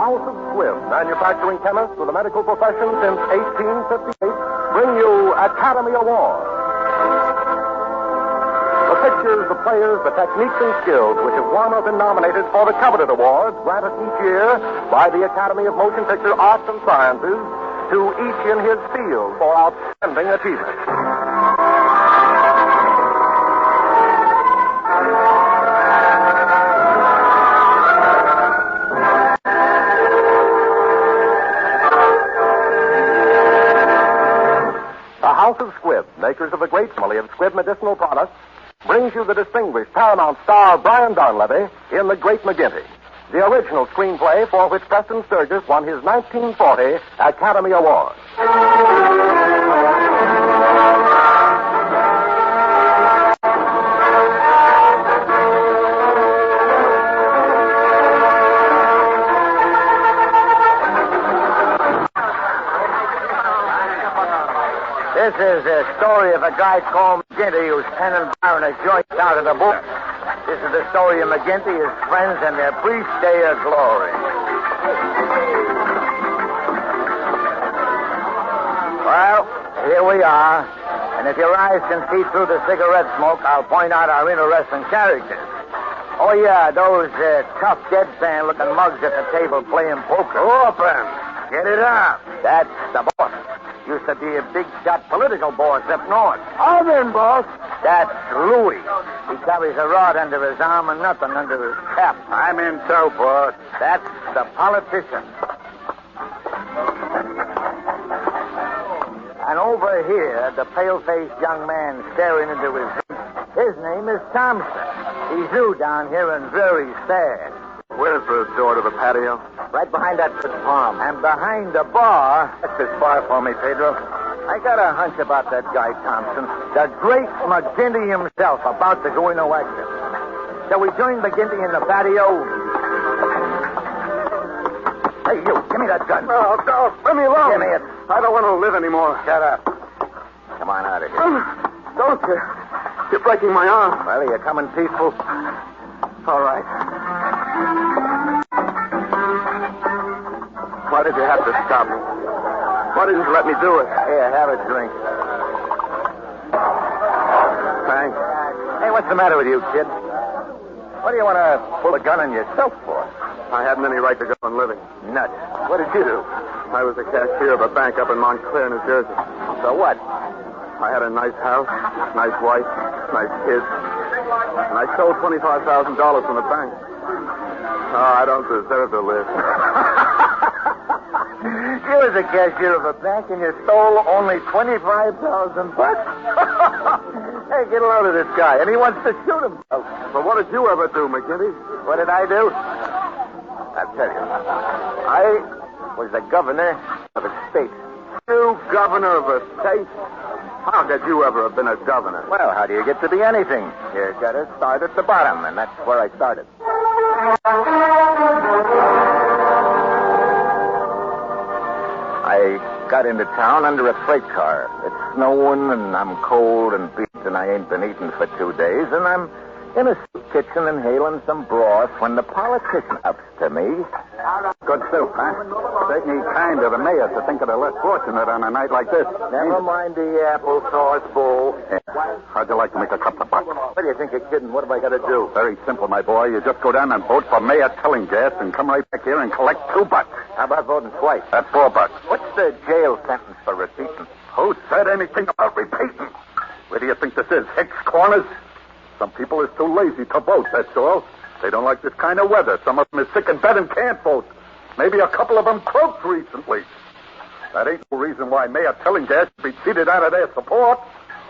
House of Squibb, manufacturing chemists with the medical profession since 1858, bring you Academy Awards. The pictures, the players, the techniques and skills which have won or been nominated for the coveted awards granted each year by the Academy of Motion Picture Arts and Sciences to each in his field for outstanding achievement. House of Squibb, makers of the great family of Squibb medicinal products, brings you the distinguished Paramount star Brian Donlevy in The Great McGinty, the original screenplay for which Preston Sturgis won his 1940 Academy Award. This is a story of a guy called McGinty who's penning bar a joint out of the book. This is the story of McGinty, his friends, and their brief day of glory. Well, here we are. And if your eyes can see through the cigarette smoke, I'll point out our interesting characters. Oh, yeah, those tough, deadpan-looking mugs at the table playing poker. Open! Get it up. That's the boss. Used to be a big-shot political boss up north. I'm in, boss. That's Louis. He carries a rod under his arm and nothing under his cap. I'm in too, boss. That's the politician. And over here, the pale-faced young man staring into his name is Thompson. He's new down here and very sad. Where's the door to the patio? Right behind that palm. And behind the bar... What's this bar for me, Pedro? I got a hunch about that guy, Thompson. The great McGinty himself about to go into action. Shall we join McGinty in the patio? Hey, you, give me that gun. No, leave me alone. Give me it. I don't want to live anymore. Shut up. Come on out of here. Don't you? You're breaking my arm. Well, are you coming peaceful? All right. Why did you have to stop me? Why didn't you let me do it? Here, have a drink. Thanks. Hey, what's the matter with you, kid? What do you want to pull a gun on yourself for? I hadn't any right to go on living. Nuts. What did you do? I was the cashier of a bank up in Montclair, New Jersey. So what? I had a nice house, nice wife, nice kids. And I stole $25,000 from the bank. Oh, I don't deserve to live. You was a cashier of a bank and you stole only $25,000. Hey, get a load of this guy. And he wants to shoot himself. But what did you ever do, McGinty? What did I do? I'll tell you. I was the governor of a state. You governor of a state? How could you ever have been a governor? Well, how do you get to be anything? You gotta start at the bottom, and that's where I started. I got into town under a freight car. It's snowing, and I'm cold and beat, and I ain't been eating for 2 days, and I'm in a soup kitchen inhaling some broth when the politician ups to me. Good soup, huh? Certainly kind of the mayor to think of the less fortunate on a night like this. Never mind the applesauce bowl. Yeah. How'd you like to make a couple of bucks? What do you think you're kidding? What have I got to do? Very simple, my boy. You just go down and vote for Mayor Tillinghast and come right back here and collect $2. How about voting twice? That's $4. What's the jail sentence for repeating? Who said anything about repeating? Where do you think this is? Hicks Corners? Some people is too lazy to vote, that's all. They don't like this kind of weather. Some of them is sick in bed and can't vote. Maybe a couple of them croaked recently. That ain't no reason why Mayor Tillinghast should be cheated out of their support.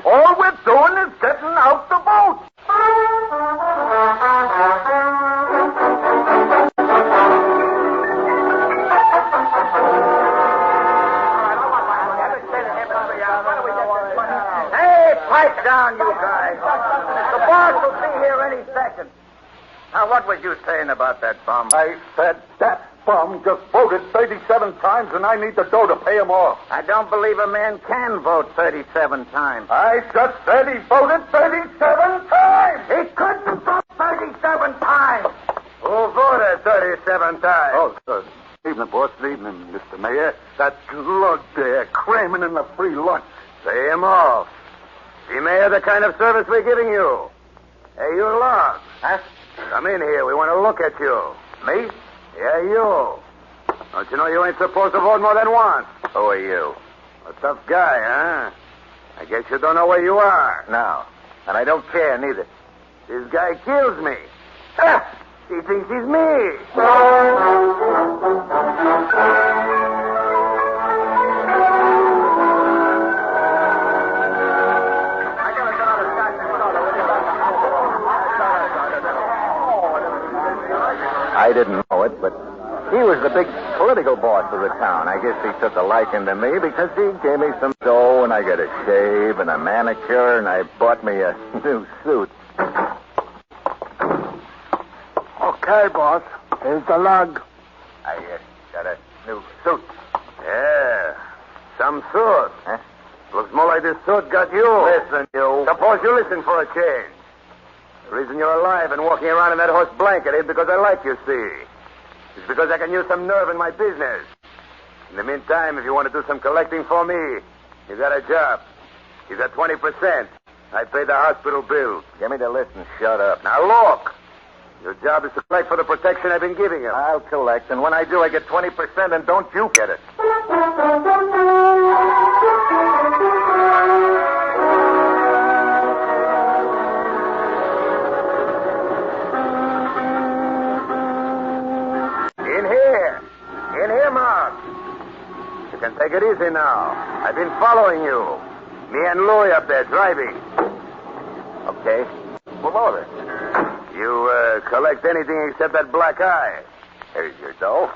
All we're doing is getting out the vote. Hey, pipe down, you guys. The boss will be here any second. Now, what was you saying about that bum? I said that bum just voted 37 times, and I need the dough to pay him off. I don't believe a man can vote 37 times. I just said he voted 37 times. He couldn't vote 37 times. Who voted 37 times? Oh, good. Evening, boss. Evening, Mr. Mayor. That lug there, cramming in the free lunch. Pay him off. See, Mayor, the kind of service we're giving you. Hey, you Lug. Huh? Come in here. We want to look at you. Me? Yeah, you. Don't you know you ain't supposed to vote more than once? Who are you? A tough guy, huh? I guess you don't know where you are. No. And I don't care, neither. This guy kills me. Ah! He thinks he's me. I didn't know it, but he was the big political boss of the town. I guess he took a liking to me because he gave me some dough and I got a shave and a manicure and I bought me a new suit. Okay, boss. Here's the lug. I got a new suit. Yeah. Some suit. Huh? Looks more like this suit got you. Listen, you. Suppose you listen for a change. The reason you're alive and walking around in that horse blanket ain't because I like you, see. It's because I can use some nerve in my business. In the meantime, if you want to do some collecting for me, you got a job. You got 20%. I pay the hospital bills. Give me the list and shut up. Now, look. Your job is to collect for the protection I've been giving you. I'll collect, and when I do, I get 20%, and don't you get it. In here, Mark. You can take it easy now. I've been following you. Me and Louie up there driving. Okay. Pull over. You collect anything except that black eye. Here's your dough.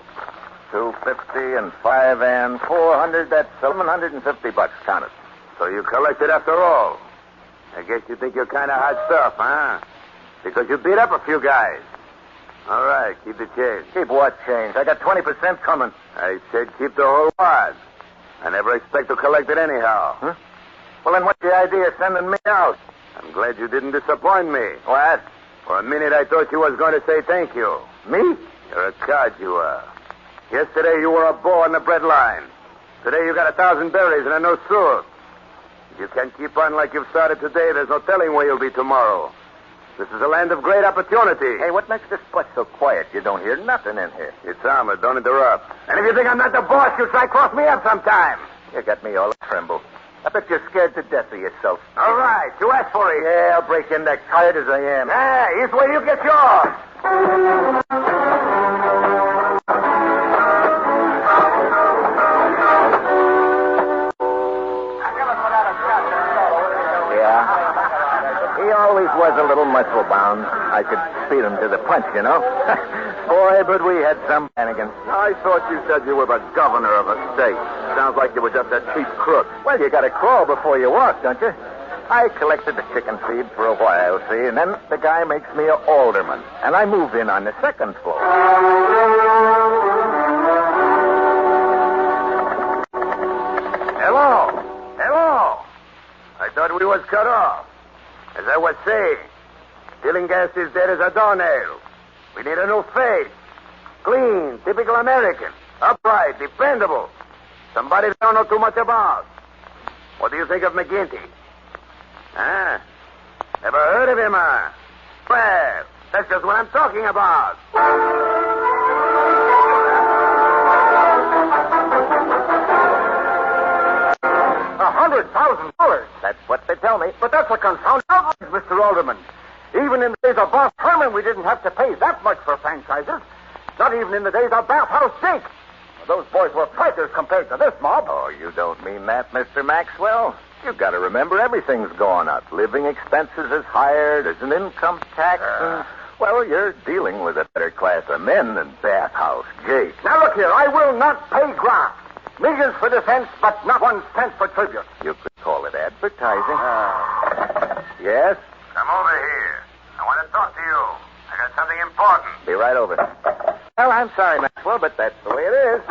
$250 and $5 and $400. That's $750. Count it. So you collected after all. I guess you think you're kind of hot stuff, huh? Because you beat up a few guys. All right, keep the change. Keep what change? I got 20% coming. I said keep the whole lot. I never expect to collect it anyhow. Huh? Well, then what's the idea of sending me out? I'm glad you didn't disappoint me. What? For a minute, I thought you was going to say thank you. Me? You're a cod, you are. Yesterday, you were a bow on the bread line. Today, you got 1,000 berries and a no suit. If you can keep on like you've started today, there's no telling where you'll be tomorrow. This is a land of great opportunity. Hey, what makes this place so quiet? You don't hear nothing in here. It's armored. Don't interrupt. And if you think I'm not the boss, you try cross me up sometime. You got me all tremble. I bet you're scared to death of yourself. All right. You asked for it. Yeah, I'll break your neck, tired as I am. Yeah, here's where you get yours. He always was a little muscle-bound. I could beat him to the punch, you know. Boy, but we had some shenanigans. I thought you said you were the governor of a state. Sounds like you were just a cheap crook. Well, you got to crawl before you walk, don't you? I collected the chicken feed for a while, see, and then the guy makes me an alderman, and I move in on the second floor. Hello. I thought we was cut off. As I was saying, stealing gas is dead as a doornail. We need a new face. Clean, typical American. Upright, dependable. Somebody we don't know too much about. What do you think of McGinty? Huh? Never heard of him, huh? Well, that's just what I'm talking about. $100,000. That's what they tell me. But that's a confounded outrage, Mr. Alderman. Even in the days of Boss Herman, we didn't have to pay that much for franchises. Not even in the days of Bathhouse Jake. Those boys were fighters compared to this mob. Oh, you don't mean that, Mr. Maxwell. You've got to remember everything's gone up. Living expenses is higher. There's an income tax. And, well, you're dealing with a better class of men than Bathhouse Jake. Now, look here. I will not pay graft. Millions for defense, but not 1 cent for tribute. You could call it advertising. Yes? Come over here. I want to talk to you. I got something important. Be right over. Well, I'm sorry, Maxwell, but that's the way it is.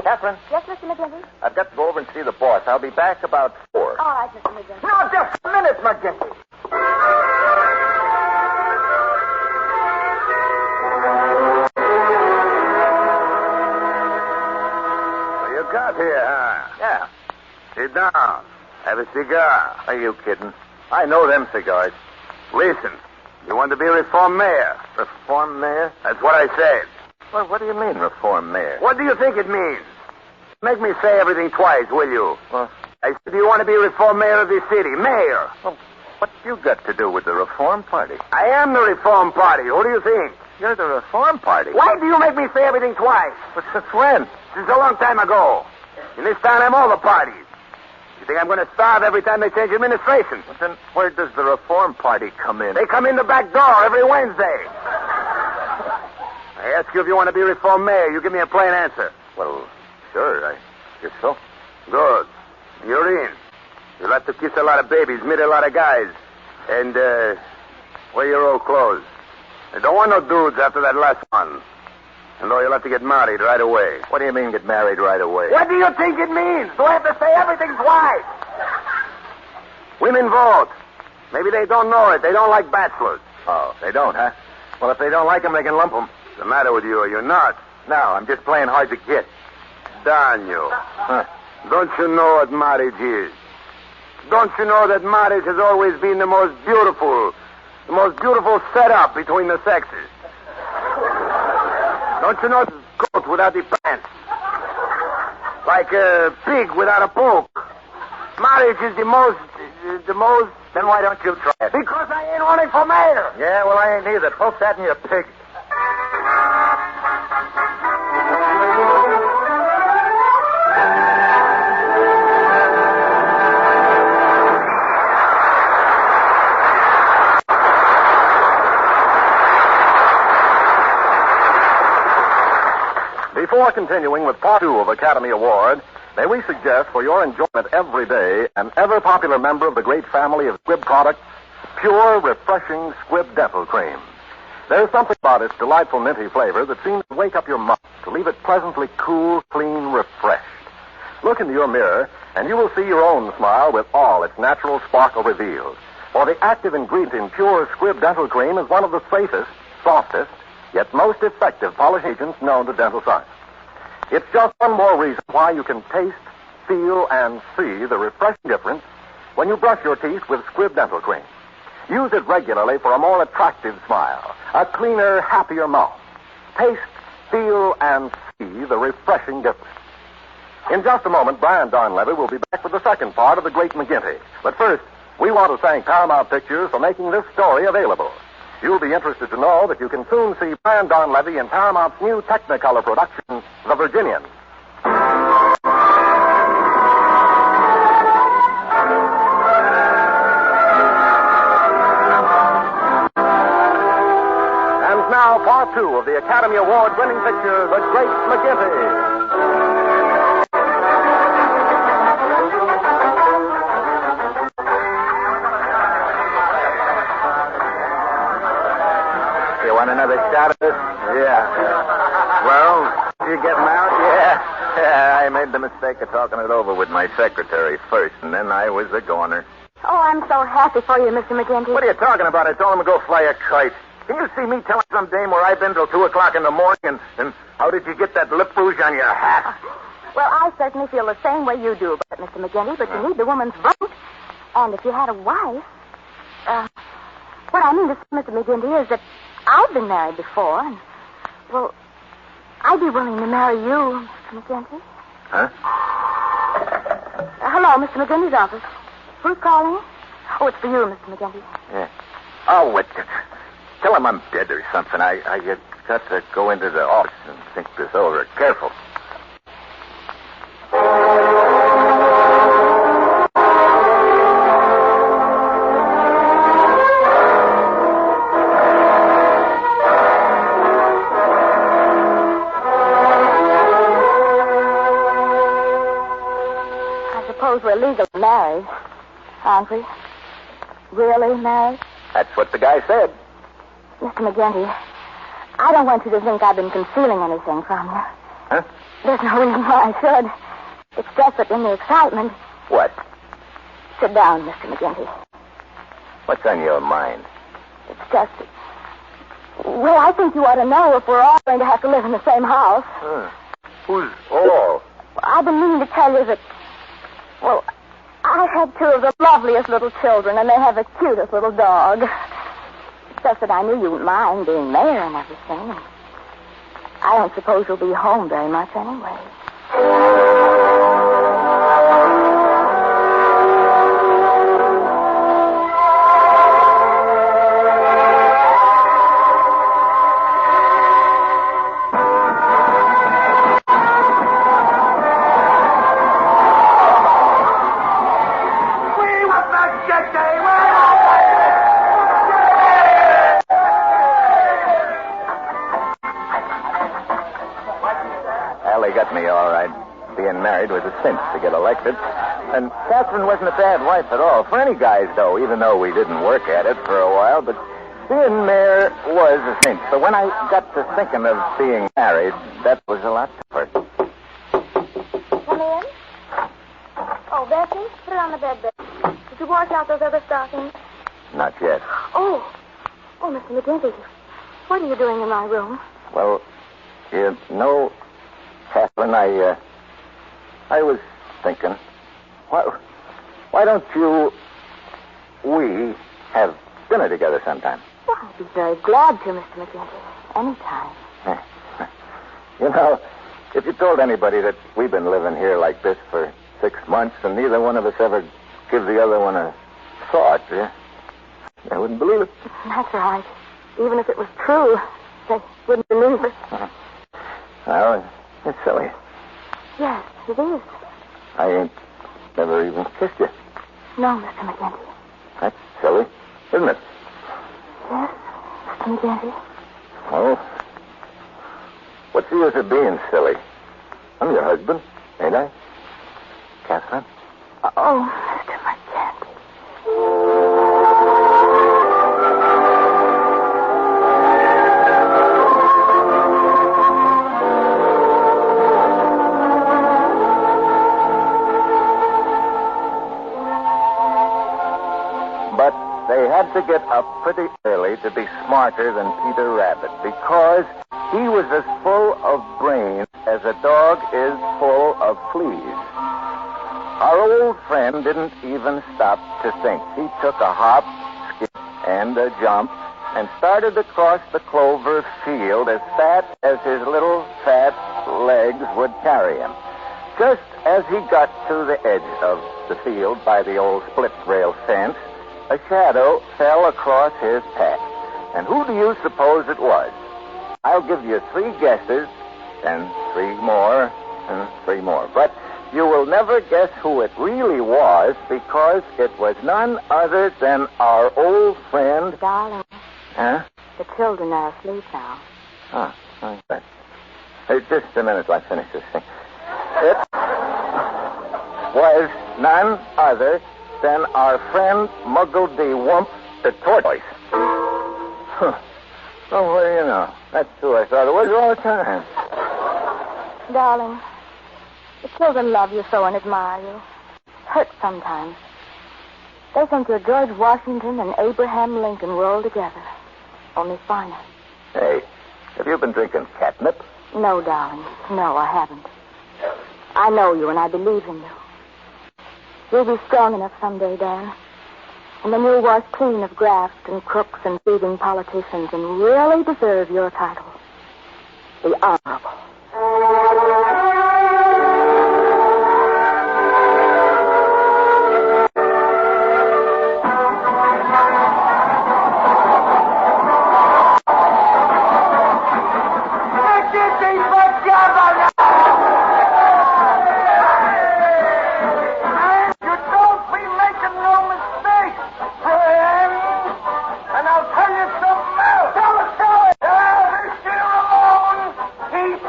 Catherine? Yes, Mr. McGinty? I've got to go over and see the boss. I'll be back about 4. All right, Mr. McGinty. Now, just a minute, McGinty. got here, huh? Yeah. Sit down. Have a cigar. Are you kidding? I know them cigars. Listen, you want to be reform mayor? Reform mayor? That's what I said. Well, what do you mean, reform mayor? What do you think it means? Make me say everything twice, will you? Well, I said, do you want to be reform mayor of this city? Mayor. well, what you got to do with the Reform Party? I am the Reform Party. Who do you think? You're the Reform Party. Why do you make me say everything twice? But since when? Since a long time ago. In this town, I'm all the parties. You think I'm going to starve every time they change administration? But then where does the Reform Party come in? They come in the back door every Wednesday. I ask you if you want to be reform mayor. You give me a plain answer. Well, sure, I guess so. Good. You're in. You'll have to kiss a lot of babies, meet a lot of guys, and wear your old clothes. I don't want no dudes after that last one. And though you'll have to get married right away. What do you mean get married right away? What do you think it means? Do I have to say everything twice? Women vote. Maybe they don't know it. They don't like bachelors. Oh, they don't, huh? Well, if they don't like them, they can lump them. What's the matter with you? Are you nuts? No, I'm just playing hard to get. Darn you. Huh. Don't you know what marriage is? Don't you know that marriage has always been the most beautiful setup between the sexes? Don't you know it's goat without the pants? Like a pig without a poke. Marriage is the most... Then why don't you try it? Because I ain't running for mayor. Yeah, well, I ain't either. Poke that in your pig. Before continuing with part 2 of Academy Award, may we suggest for your enjoyment every day an ever-popular member of the great family of Squibb products, pure, refreshing Squibb Dental Cream. There's something about its delightful minty flavor that seems to wake up your mouth, to leave it pleasantly cool, clean, refreshed. Look into your mirror, and you will see your own smile with all its natural sparkle revealed. For the active ingredient in pure Squibb Dental Cream is one of the safest, softest, yet most effective polish agents known to dental science. It's just one more reason why you can taste, feel, and see the refreshing difference when you brush your teeth with Squibb Dental Cream. Use it regularly for a more attractive smile, a cleaner, happier mouth. Taste, feel, and see the refreshing difference. In just a moment, Brian Donlevy will be back with the second part of The Great McGinty. But first, we want to thank Paramount Pictures for making this story available. You'll be interested to know that you can soon see Brian Donlevy in Paramount's new Technicolor production, The Virginian. And now, part 2 of the Academy Award-winning picture, The Great McGinty. You want another shot of this? Yeah. Well, you getting out? Yeah, I made the mistake of talking it over with my secretary first, and then I was a goner. Oh, I'm so happy for you, Mr. McGinty. What are you talking about? I told him to go fly a kite. Can you see me telling some dame where I've been till 2 o'clock in the morning, and how did you get that lip rouge on your hat? Well, I certainly feel the same way you do about it, Mr. McGinty, but you need the woman's vote. And if you had a wife... what I mean to say, Mr. McGinty, is that I've been married before, and, well, I'd be willing to marry you, Mr. McGinty. Huh? Hello, Mr. McGinty's office. Who's calling? Oh, it's for you, Mr. McGinty. Yeah. Oh, what? Tell him I'm dead or something. I got to go into the office and think this over. Careful. We're legally married, aren't we? Really married? That's what the guy said. Mr. McGinty, I don't want you to think I've been concealing anything from you. Huh? There's no reason why I should. It's just that in the excitement... What? Sit down, Mr. McGinty. What's on your mind? It's just that... Well, I think you ought to know if we're all going to have to live in the same house. Huh. Who's all? I I've been meaning to tell you that, well, I had two of the loveliest little children, and they have the cutest little dog. It's just that I knew you wouldn't mind being there and everything. And I don't suppose you'll be home very much anyway. Got me all right. Being married was a cinch to get elected. And Catherine wasn't a bad wife at all. For any guys, though, even though we didn't work at it for a while. But being mayor was a cinch. But when I got to thinking of being married, that was a lot tougher. Come in. Oh, Bessie, put it on the bed, Bessie. Did you wash out those other stockings? Not yet. Oh, Mr. McGinty, what are you doing in my room? Well, you know, Catherine, I was thinking, why don't we have dinner together sometime? Well, I'd be very glad to, Mr. McGinty. Anytime. You know, if you told anybody that we've been living here like this for 6 months and neither one of us ever give the other one a thought, they wouldn't believe it. That's right. Even if it was true, they wouldn't believe it. Well, it's silly. Yes, it is. I ain't never even kissed you. No, Mr. McGinty. That's silly, isn't it? Yes, Mr. McGinty. Oh, what's the use of being silly? I'm your husband, ain't I? Catherine? Oh, Mr. McGinty. They had to get up pretty early to be smarter than Peter Rabbit because he was as full of brains as a dog is full of fleas. Our old friend didn't even stop to think. He took a hop, skip, and a jump and started across the clover field as fast as his little fat legs would carry him. Just as he got to the edge of the field by the old split rail fence, a shadow fell across his path. And who do you suppose it was? I'll give you 3 guesses, and 3 more, and 3 more. But you will never guess who it really was because it was none other than our old friend... Darling. Huh? The children are asleep now. Oh, okay. Hey, just a minute till I finish this thing. It was none other than our friend Muggledy Wump the tortoise. Huh. Oh, what do you know? That's who I thought it was all the time. Darling, the children love you so and admire you. Hurt sometimes. They think you're George Washington and Abraham Lincoln rolled together. Only finer. Hey, have you been drinking catnip? No, darling. No, I haven't. I know you and I believe in you. You'll be strong enough someday, Dan. And then you'll wash clean of graft and crooks and thieving politicians and really deserve your title. The Honorable. He's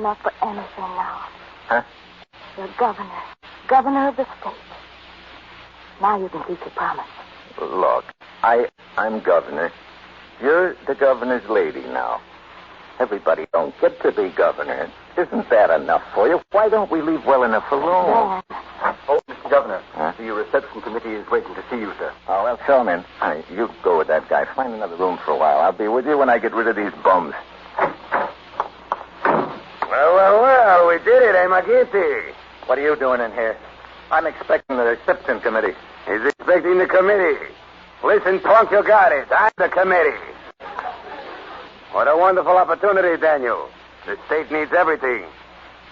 enough for anything now. Huh? You're governor. Governor of the state. Now you can keep your promise. Look, I'm governor. You're the governor's lady now. Everybody don't get to be governor. Isn't that enough for you? Why don't we leave well enough alone? Dan. Oh, Mr. Governor, Huh? the reception committee is waiting to see you, sir. Oh, well, show him in. Honey, you go with that guy. Find another room for a while. I'll be with you when I get rid of these bums. Well, we did it, eh, McGinty? What are you doing in here? I'm expecting the reception committee. He's expecting the committee. Listen, punk, you got it. I'm the committee. What a wonderful opportunity, Daniel. The state needs everything.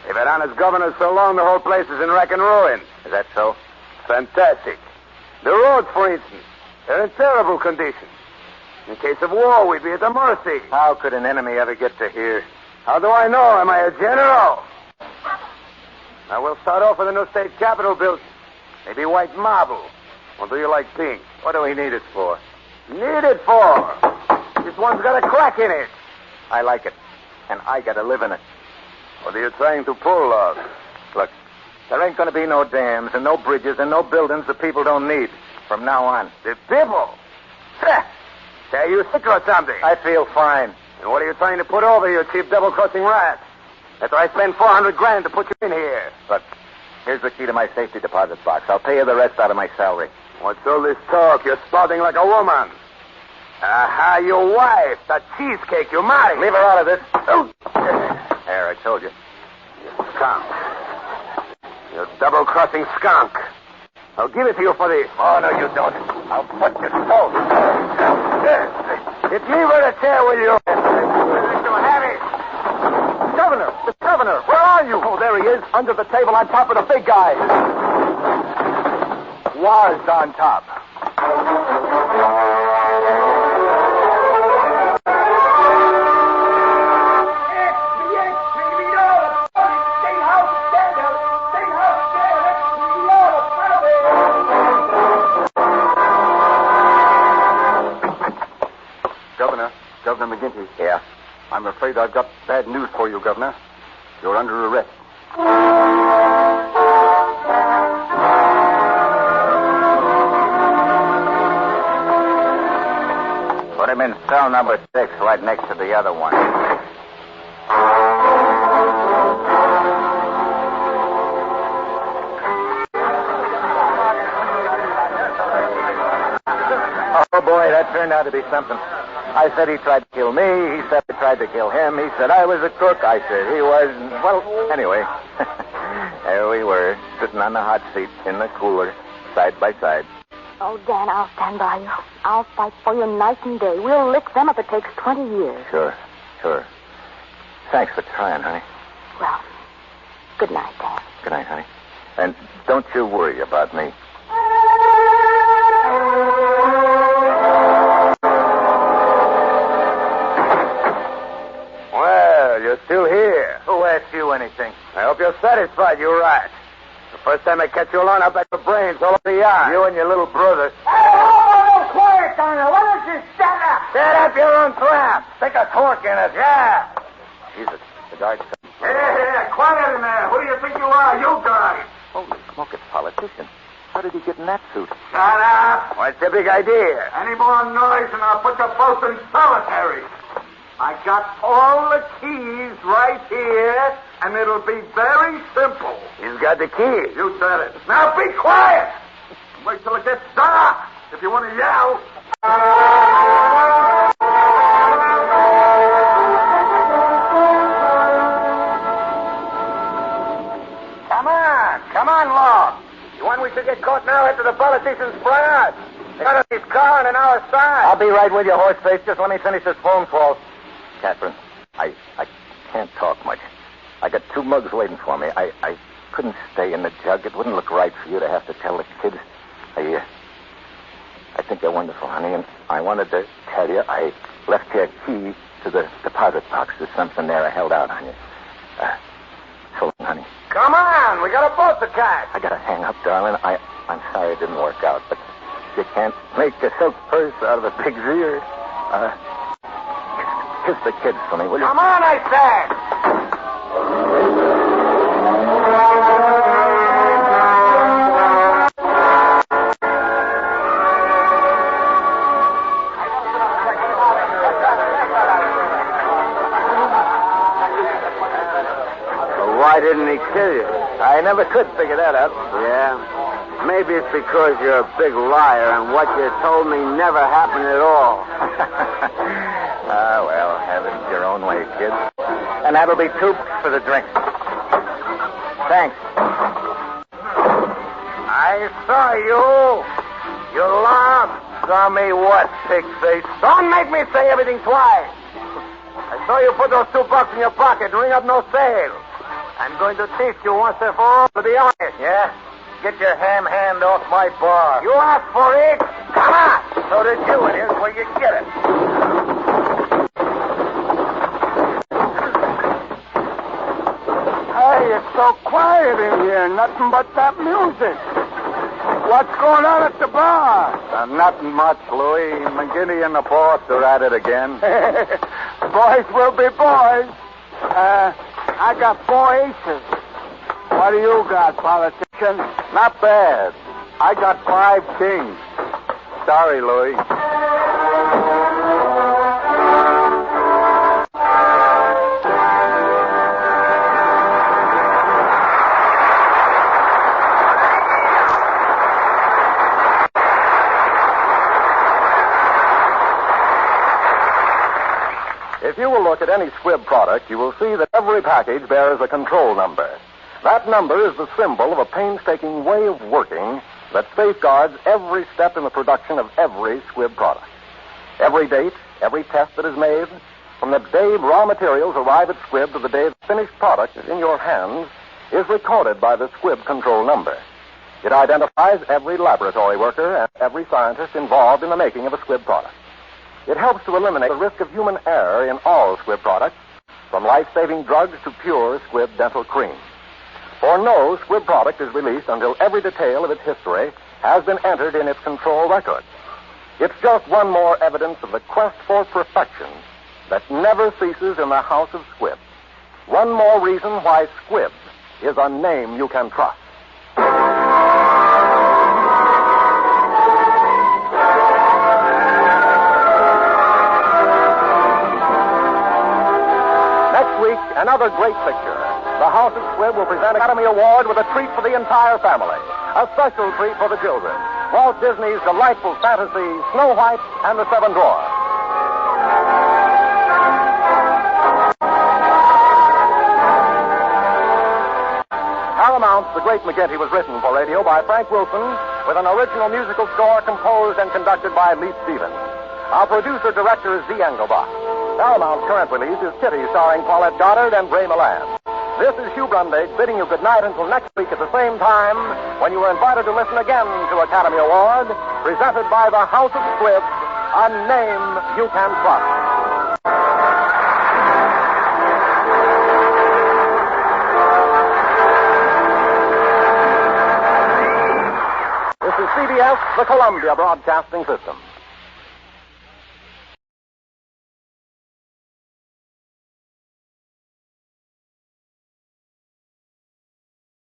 They've had honest governors so long, the whole place is in wreck and ruin. Is that so? Fantastic. The roads, for instance, they're in terrible condition. In case of war, we'd be at the mercy. How could an enemy ever get to here? How do I know? Am I a general? Now, we'll start off with the new state capitol building. Maybe white marble. Or do you like pink? What do we need it for? Need it for? This one's got a crack in it. I like it. And I got to live in it. What are you trying to pull off? Look, there ain't going to be no dams and no bridges and no buildings the people don't need from now on. The people? Are you sick or something? I feel fine. And what are you trying to put over, you cheap double-crossing rat? After I spend $400,000 to put you in here. Look, here's the key to my safety deposit box. I'll pay you the rest out of my salary. What's all this talk? You're spouting like a woman. Aha, your wife, the cheesecake you married. Leave her out of this. Oh. There, I told you. You skunk. You double-crossing skunk. I'll give it to you for this. Oh, no, you don't. I'll put you both. Get me with a chair, will you? You have it. Governor! The governor! Where are you? Oh, there he is, under the table on top of the big guy. Was on top. Governor McGinty. Yeah? I'm afraid I've got bad news for you, Governor. You're under arrest. Put him in cell number 6, right next to the other one. Oh, boy, that turned out to be something. I said he tried to kill me. He said I tried to kill him. He said I was a crook. I said he was. Well, anyway, there we were, sitting on the hot seat in the cooler, side by side. Oh, Dan, I'll stand by you. I'll fight for you night and day. We'll lick them if it takes 20 years. Sure. Thanks for trying, honey. Well, good night, Dan. Good night, honey. And don't you worry about me. Well, you're still here. Who asked you anything? I hope you're satisfied, you rat. The first time I catch you alone, I'll bet your brains all over the yard. You and your little brother. Hey, quiet down there. Why don't you stand up? Set up your own trap. Stick a cork in it. Yeah. Jesus, the guard's... Hey, quiet in there. Who do you think you are, you guys? Holy smoke, it's a politician. How did he get in that suit? Shut up. What's the big idea? Any more noise and I'll put you both in solitary. I got all the keys right here, and it'll be very simple. He's got the key. You said it. Now be quiet. Wait till it gets dark if you want to yell. Come on, Long. You want we should get caught now after the politicians fry out? They got his car on our side. I'll be right with you, horseface. Just let me finish this phone call. Catherine, I can't talk much. I got 2 mugs waiting for me. I couldn't stay in the jug. It wouldn't look right for you to have to tell the kids. I think you're wonderful, honey, and I wanted to tell you I left your key to the deposit box. There's something there I held out on you. So long, honey. Come on, we got a boat to catch. I gotta hang up, darling. I'm sorry it didn't work out, but you can't make a silk purse out of a pig's ear. Kiss the kids for me, will you? Come on, I said. Why didn't he kill you? I never could figure that out. Yeah? Maybe it's because you're a big liar and what you told me never happened at all. Well, have it your own way, kid. And that'll be $2 for the drink. Thanks. I saw you. You lied. Saw me what, pig face? Don't make me say everything twice. I saw you put those $2 in your pocket and ring up no sale. I'm going to teach you once and for all to be honest. Yeah? Get your ham hand off my bar. You asked for it. Come on. So did you, and here's where you get it. Hey, it's so quiet in here. Nothing but that music. What's going on at the bar? Nothing much, Louis. McGinty and the boss are at it again. Boys will be boys. I got 4 aces. What do you got, politician? Not bad. I got 5 kings. Sorry, Louis. If you will look at any Squibb product, you will see that every package bears a control number. That number is the symbol of a painstaking way of working that safeguards every step in the production of every Squibb product. Every date, every test that is made, from the day raw materials arrive at Squibb to the day the finished product is in your hands, is recorded by the Squibb control number. It identifies every laboratory worker and every scientist involved in the making of a Squibb product. It helps to eliminate the risk of human error in all Squibb products, from life-saving drugs to pure Squibb dental cream. For no Squibb product is released until every detail of its history has been entered in its control record. It's just one more evidence of the quest for perfection that never ceases in the house of Squibb. One more reason why Squibb is a name you can trust. Next week, another great picture. The House of Squibb will present an Academy Award with a treat for the entire family. A special treat for the children. Walt Disney's delightful fantasy, Snow White and the Seven Dwarfs. Paramount's The Great McGinty was written for radio by Frank Wilson with an original musical score composed and conducted by Lee Stevens. Our producer-director is Z. Engelbach. Paramount's current release is Kitty, starring Paulette Goddard and Ray Milland. This is Hugh Brundage bidding you good night until next week at the same time when you are invited to listen again to Academy Award, presented by the House of Squibb, a name you can trust. This is CBS, the Columbia Broadcasting System.